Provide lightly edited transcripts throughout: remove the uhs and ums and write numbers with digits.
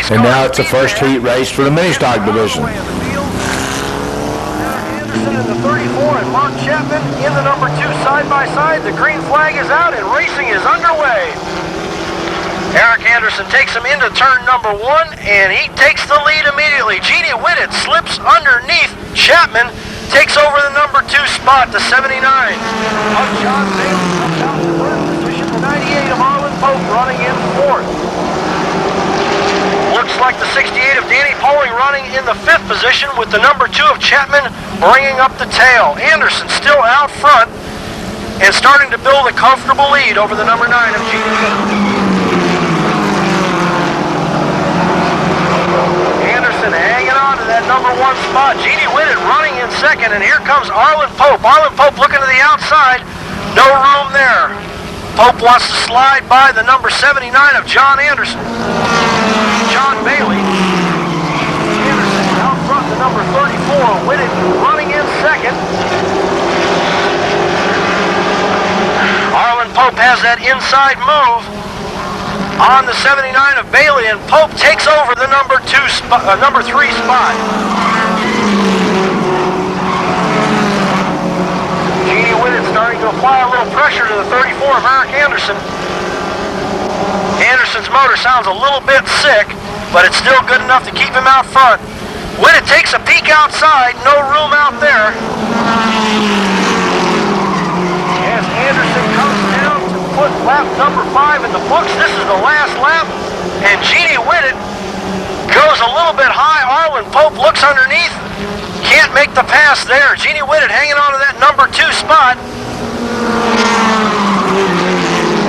And now it's the first heat race for the mini stock division. Anderson in the 34 and Mark Chapman in the number 2 side by side. The green flag is out and racing is underway. Eric Anderson takes him into turn number 1 and he takes the lead immediately. Jeannie Whitted slips underneath. Chapman takes over the number 2 spot, the 79 of John Bailey comes out to third position. The 98 of Arlen Pope running in 4th. Looks like the 68 of Danny Poling running in the 5th position with the number 2 of Chapman bringing up the tail. Anderson still out front and starting to build a comfortable lead over the number 9 of Jeannie Whitted. Anderson hanging on to that number 1 spot. Jeannie Whitted running in 2nd, and here comes Arlen Pope. Arlen Pope looking to the outside. No room there. Pope wants to slide by the number 79 of John Anderson. John Bailey. Anderson out front, the number 34. Whitted running in 2nd. Arlen Pope has that inside move on the 79 of Bailey, and Pope takes over the number 3 spot. Jeannie Whitted starting to apply a little pressure to the 34 of Eric Anderson. Anderson's motor sounds a little bit sick, but it's still good enough to keep him out front. Whitted takes a peek outside, no room out there. As Anderson comes down to put lap number 5 in the books, this is the last lap, and Jeannie Whitted goes a little bit high. Arlen Pope looks underneath, can't make the pass there. Jeannie Whitted hanging on to that number 2 spot.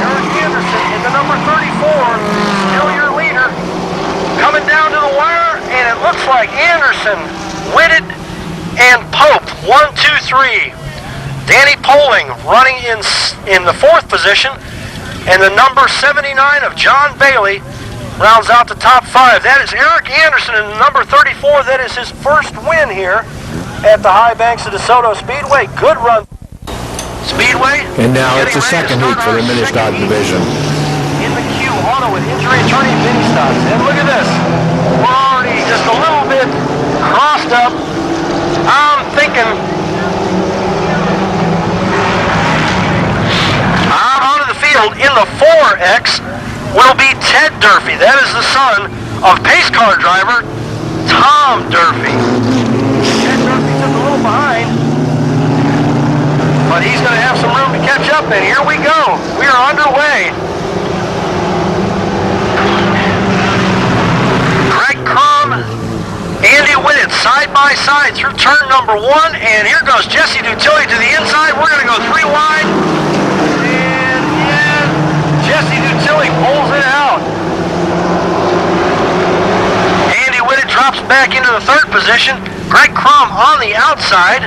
Eric Anderson in the number 34, still your leader, coming down to the wire, and it looks like Anderson, Whitted, and Pope, 1, 2, 3. Danny Poling running in the 4th position, and the number 79 of John Bailey rounds out the top 5. That is Eric Anderson in the number 34. That is his first win here at the high banks of DeSoto Speedway. Good run. Speedway. And now it's the second heat for the mini stock division. In the queue, auto and injury attorney mini stocks. And look at this. We're already just a little bit crossed up. I'm thinking out onto the field in the 4X will be Ted Durfee. That is the son of pace car driver Tom Durfee. Ted Durfee took a little behind, but he's going to have some room to catch up, and here we go. We are underway. Greg Crum, Andy Whitted side by side through turn number 1, and here goes Jesse Dutilli to the inside. We're going to go 3 wide. Jesse Dutilli pulls it out. Andy Whitted drops back into the 3rd position. Greg Crum on the outside,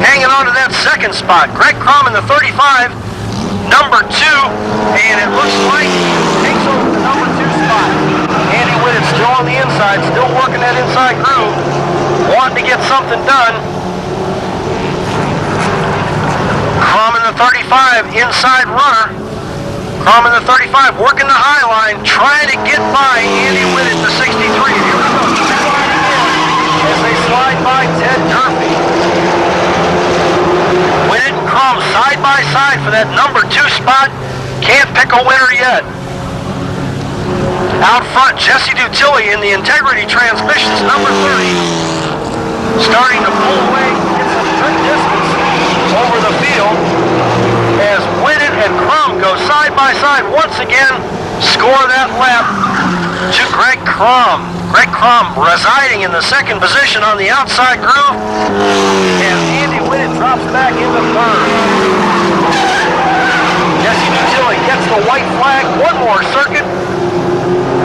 hanging on to that 2nd spot. Greg Crum in the 35, number 2, and it looks like he takes over the number 2 spot. Andy Whitted still on the inside, still working that inside groove, wanting to get something done. Crum in the 35, inside runner. Crum in the 35, working the high line, trying to get by Andy Whitted, the 63. Here we go, as they slide by Ted Durfee. Whitted and Crum side by side for that number 2 spot. Can't pick a winner yet. Out front, Jesse Dutilli in the Integrity Transmissions, number 30. Starting to pull away, get some good distance over the field. As Whitted and Crum go side by side once again, score that lap to Greg Crum. Greg Crum residing in the 2nd position on the outside groove, and Andy Whitted drops back into 3rd. Jesse Dutilli gets the white flag, one more circuit.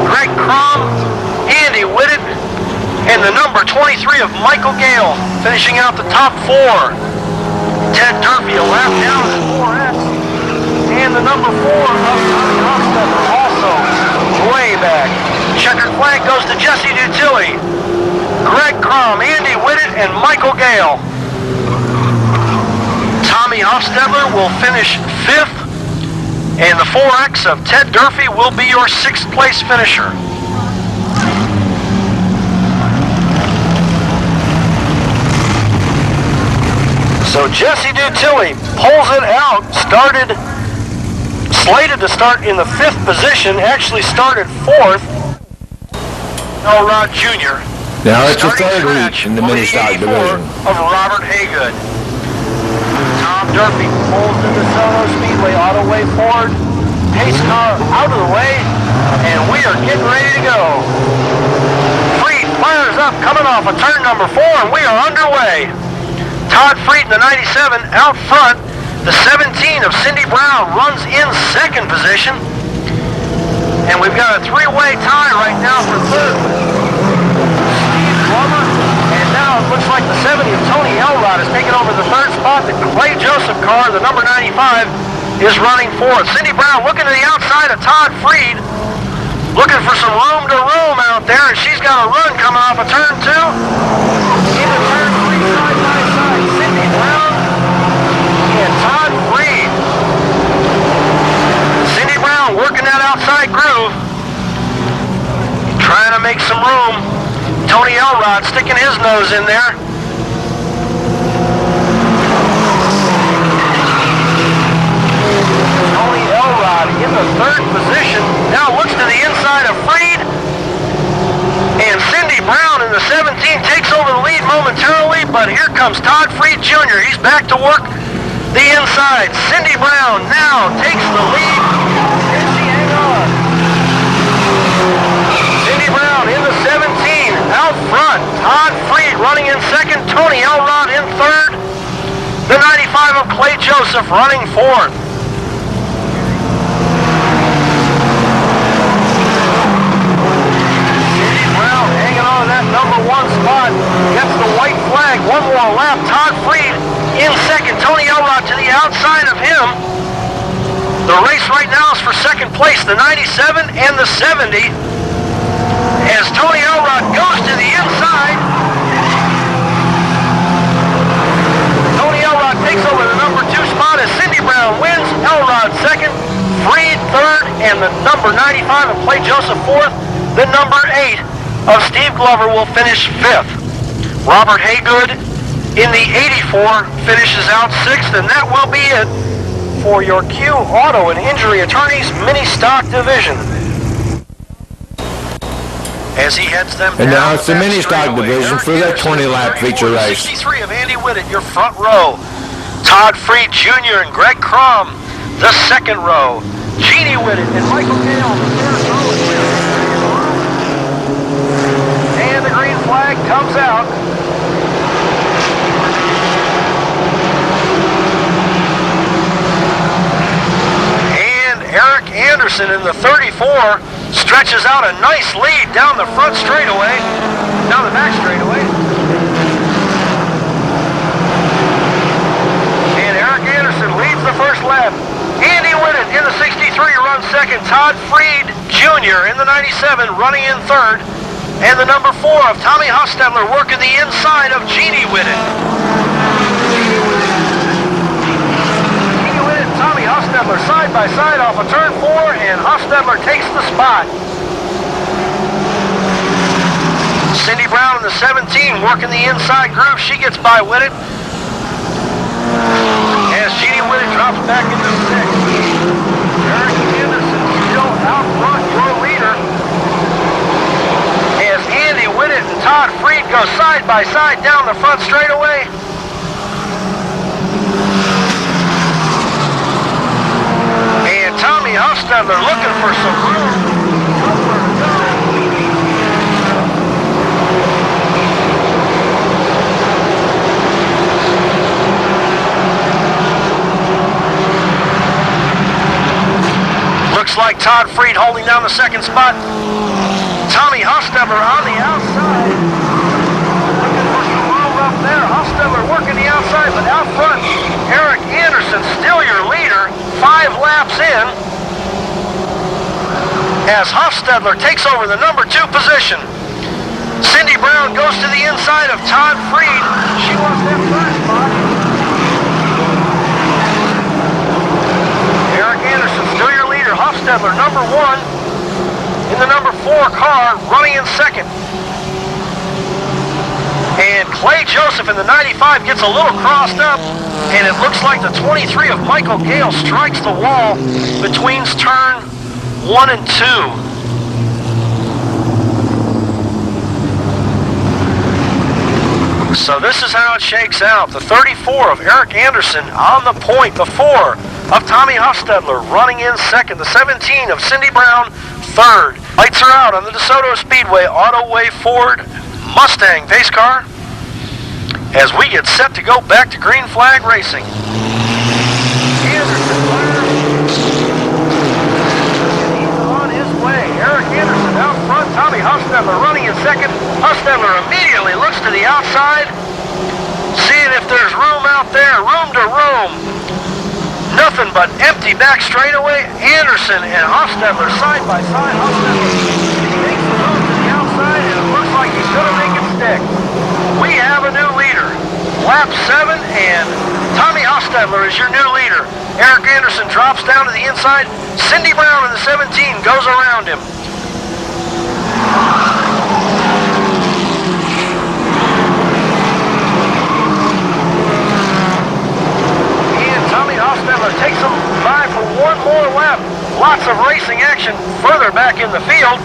Greg Crum, Andy Whitted, and the number 23 of Michael Gale finishing out the top 4. Ted Durfee a lap down at 4X, and the number 4 of Tommy Hofstetter also way back. Checkered flag goes to Jesse Dutilli, Greg Crum, Andy Whitted, and Michael Gale. Tommy Hofstadler will finish 5th, and the 4X of Ted Durfee will be your 6th place finisher. So Jesse Dutilli pulls it out, slated to start in the 5th position, actually started 4th. Elrod Jr. Now it's the Starting third scratch heat in the for mini stock 84 division. of Robert Haygood. Tom Durfee pulls into Sono Speedway, auto way forward, pace car out of the way, and we are getting ready to go. Freed fires up, coming off of turn number 4, and we are underway. Todd Freed in the 97 out front. The 17 of Cindy Brown runs in 2nd position. And we've got a 3-way tie right now for 3rd. Steve Glover, and now it looks like the 70 of Tony Elrod is taking over the 3rd spot. The Clay Joseph car, the number 95, is running 4th. Cindy Brown looking to the outside of Todd Freed, looking for some room to roam out there, and she's got a run coming off of turn 2. Into turn 3, side by side, Cindy Brown and Todd Freed. Cindy Brown working that outside groove, trying to make some room. Tony Elrod sticking his nose in there. Tony Elrod in the 3rd position, now looks to the inside of Freed, and Cindy Brown in the 17 takes over the lead momentarily, but here comes Todd Freed Jr. He's back to work the inside. Cindy Brown now takes the lead. Can she hang on? Cindy Brown in the 17 out front. Todd Freed running in 2nd. Tony Elrod in 3rd. The 95 of Clay Joseph running 4th. That number 1 spot gets the white flag. One more lap. Todd Freed in 2nd. Tony Elrod to the outside of him. The race right now is for 2nd place, the 97 and the 70. As Tony Elrod goes to the inside, Tony Elrod takes over the number 2 spot as Cindy Brown wins. Elrod 2nd, Freed 3rd, and the number 95 of Clay Joseph 4th. The number 8 of Steve Glover will finish 5th. Robert Haygood in the 84 finishes out 6th, and that will be it for your Q Auto and Injury Attorneys Mini Stock Division. As he heads them And down now it's the that mini stock straightaway, division Eric for that Anderson, 20-lap feature 34, race. 63 of Andy Whitted, your front row. Todd Freed Jr. and Greg Crum, the 2nd row. Jeannie Whitted and Michael Gale, the 3rd row. And the green flag comes out. And Eric Anderson in the 34 stretches out a nice lead down the front straightaway, down the back straightaway. And Eric Anderson leads the first lap. Andy Whitted in the 63 runs 2nd. Todd Freed Jr. in the 97 running in 3rd. And the number 4 of Tommy Hostetler working the inside of Jeannie Whitted. Jeannie Whitted and Tommy Hostetler side by side off of turn 4, and Hostetler takes the spot. Cindy Brown in the 17 working the inside groove. She gets by Whitted. As Jeannie Whitted drops back into 6th. Eric Anderson still out front, your leader. Andy Whitted and Todd Freed go side by side down the front straightaway. And Tommy Hostetler looking for some room. Looks like Todd Freed holding down the 2nd spot. Tommy Hostetler on the outside. Looking for some room up there. Hostetler working the outside, but out front, Eric Anderson still your leader, 5 laps in. As Hostetler takes over the number 2 position. Cindy Brown goes to the inside of Todd Freed. She wants that 3rd spot. Eric Anderson still your leader. Hostetler number 1. In the number 4 car, running in 2nd. And Clay Joseph in the 95 gets a little crossed up, and it looks like the 23 of Michael Gale strikes the wall between turn 1 and 2. So this is how it shakes out. The 34 of Eric Anderson on the point. The 4 of Tommy Hostetler running in second. The 17 of Cindy Brown third. Lights are out on the DeSoto Speedway Autoway Ford Mustang pace car as we get set to go back to green flag racing. Anderson on his way. Eric Anderson out front. Tommy Hostetler running in second. Hostetler immediately looks to the outside, seeing if there's room out there. Room to roam. Nothing but empty back straightaway. Anderson and Hostetler side by side. Hostetler takes the room to the outside, and it looks like he's going to make it stick. We have a new leader. Lap 7, and Tommy Hostetler is your new leader. Eric Anderson drops down to the inside. Cindy Brown in the 17 goes around him. Hostetler takes him by for one more lap. Lots of racing action further back in the field.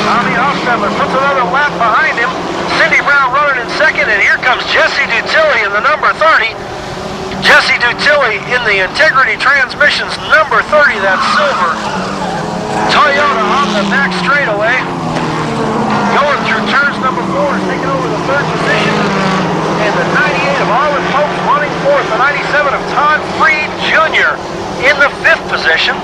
Tommy Hostetler puts another lap behind him. Cindy Brown running in second, and here comes Jesse Dutilli in the number 30. Jesse Dutilli in the Integrity Transmissions number 30, that's silver Toyota on the back straightaway. Going through turns number 4, taking over the third position. And the 98 of Arlen Pope running fourth. The 97 of Todd Freed Jr. in the 5th position.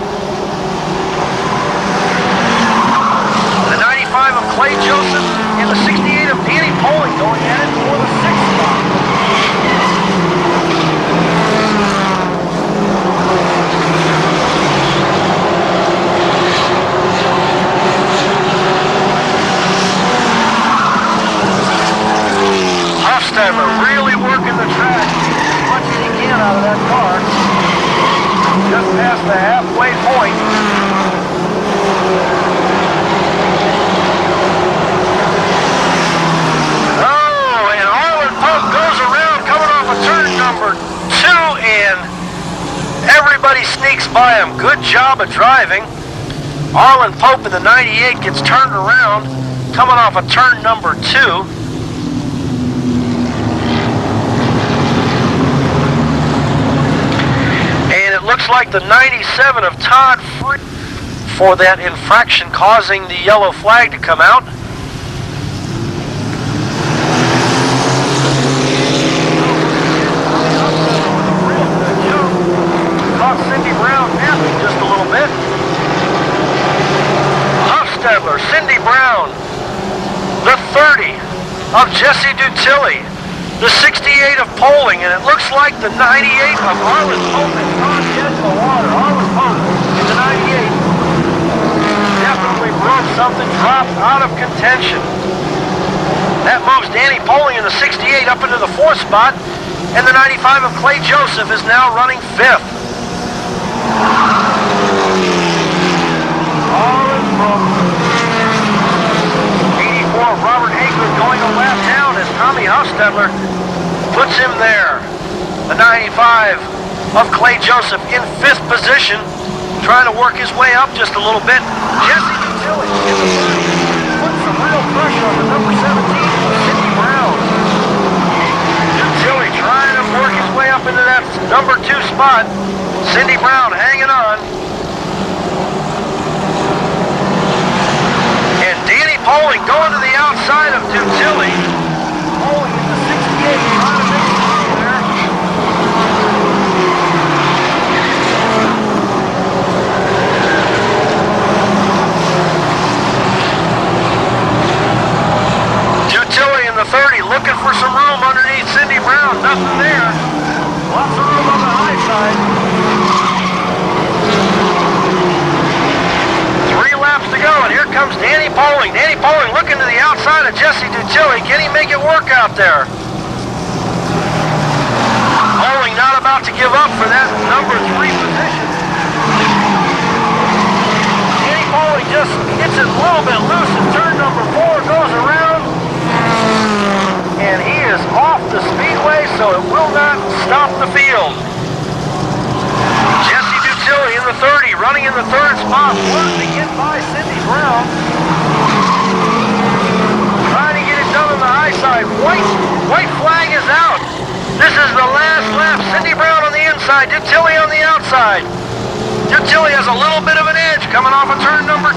The 95 of Clay Joseph and the 68 of Danny Poling going at it for the 6th spot. Hostetler really working the track, as much as he can out of that car. Just past the halfway point. Oh, and Arlen Pope goes around coming off of turn number 2, and everybody sneaks by him. Good job of driving. Arlen Pope in the 98 gets turned around coming off of turn number 2. Looks like the 97 of Todd Freed for that infraction causing the yellow flag to come out. Caught Cindy Brown napping just a little bit. Hostetler, Cindy Brown, the 30 of Jesse Dutilli, the 68 of Poling, and it looks like the 98 of Arlen Pope has gone dead in the water. Arlen Pope in the 98 definitely broke something, dropped out of contention. That moves Danny Poling in the 68 up into the 4th spot, and the 95 of Clay Joseph is now running 5th. Arlen Pope. 84 of Robert Hagler going a lap down as Tommy Hostetler puts him there. The 95 of Clay Joseph in 5th position, trying to work his way up just a little bit. Jesse Dutilli in the 30, puts some real pressure on the number 17, Cindy Brown. Dutilli trying to work his way up into that number 2 spot. Cindy Brown hanging on. And Danny Poling going to the outside of Dutilli. Poling in the 68 trying to make it there. Dutilli in the 30 looking for some room underneath Cindy Brown. Nothing there. Lots of room on the high side. 3 laps to go, and here comes Danny Poling. Danny Poling looking to the outside of Jesse Dutilli. Can he make it work out there? Bowling not about to give up for that number 3 position. Danny Bowling just gets it a little bit loose in turn number 4, goes around, and he is off the speedway, so it will not stop the field. Jesse Dutilli in the 30, running in the 3rd spot, wanting to get by Cindy Brown. Trying to get it done on the high side. White flag is out. This is the last lap. Cindy Brown on the inside, Dutilli on the outside. Dutilli has a little bit of an edge coming off of turn number 2.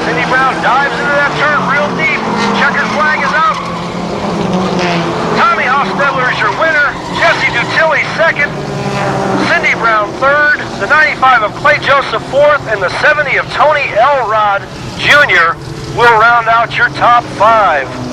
Cindy Brown dives into that turn real deep. Checkered flag is out. Tommy Hofstedler is your winner. Jesse Dutilli 2nd. Cindy Brown 3rd. The 95 of Clay Joseph 4th. And the 70 of Tony Elrod Jr. will round out your top 5.